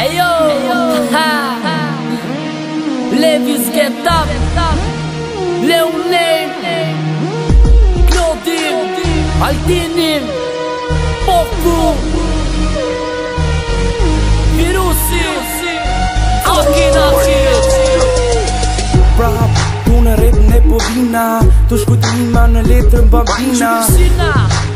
Ejo, Levis get up, Leonin, Claudin, Altinin, Poku, Virusi, Akinati. Prap, tu në rap në povina, tu shkutrima në letrën bambina.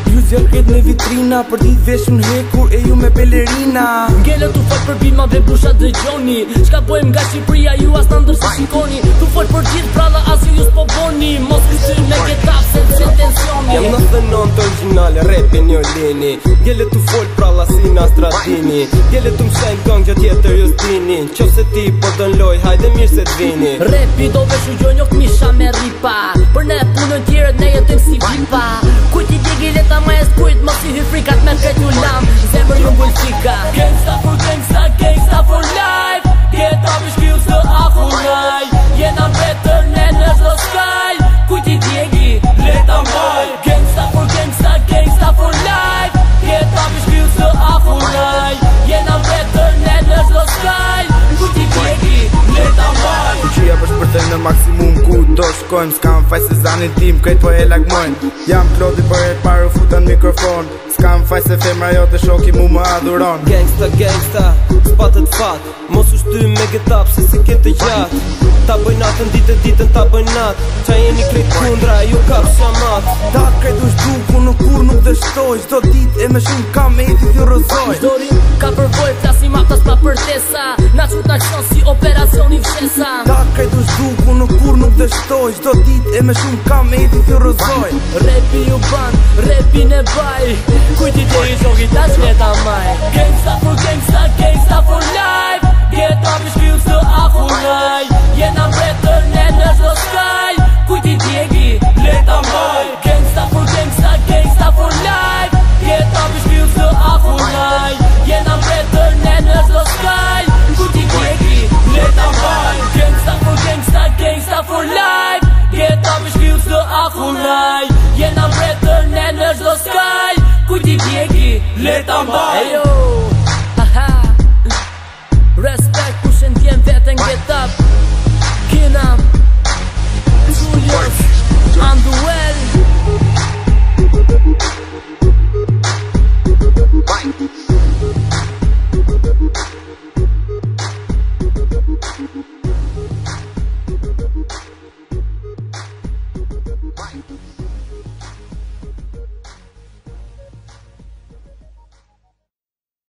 Ju zjarket në vitrina, për dit veshun hekur e ju me pelerina. Ngele tu fol për bima dhe busha dhe gjoni, shka pojmë nga Shqipëria ju as në ndër se shikoni. Tu fol për gjithë pralla as ju s'po boni, mos kësy me getap se të tensioni. Jam 99 originale, rapin jo lini. Ngele tu fol pralla si na stradini. Ngele tu mshen këng që tjetër ju s'dini. Qo se ti po dën loj, hajde mirë se t'vini. Rapi do veshu gjo njoft misha me ripa, për ne punën tjeret ne jetojmë si vipa. Kujt i digi leta ma jes kujt, mos i hy frikat me kret ju lam, zemër ju mbulfika. Gangsta for gangsta, gangsta for life. Get up i shkills të afunaj, jena better ne në zdo skaj. Kujt i digi leta maj. Gangsta for gangsta, gangsta for life. Get up i shkills të afunaj, jena better ne në zdo skaj. Kujt i digi leta maj. Fuqia për shpërthej në maksimum ku do shkojmë. S'kam faj se zanin tim, krejt po e lagmojnë. Jam Klodi për e parë futan mikrofon. S'kam faj se femra jo të shoki mu më adhuron. Gangsta, gangsta, s'patët fat. Mos u shty me getap se si kete gjatë. Ta bëj natën ditën ta bëj natë. Qa jeni krejt kundra, ju kap shamat. Ta krejt u shtu ku në kur nuk dështoj. Zdo dit e me shumë kam e ti t'ju rëzoj. Zdo rim ka përvoj, flasim aptas pa përtesa. Na qut na qon si operacioni fshesa. Ta krejt u shtu ku në kur nuk dështoj. Zdo dit e me shumë kam e ti t'ju rëzoj. Rapi ju ban, rapi ne baj. Kujt i te i zogi ta qleta maj. Gangsta for gangsta, gangsta for life. Get up i shkills të afunaj, jena better ne në zdo skaj. Kujt i djegi leta maj. Gangsta for gangsta, gangsta for life. Get up i shkills të afunaj, jena better ne në zdo skaj. Kujt i djegi leta maj. Gangsta for gangsta, gangsta for life. Get up i shkills të afunaj, jena better ne në zdo skaj. Kujt i djegi leta maj.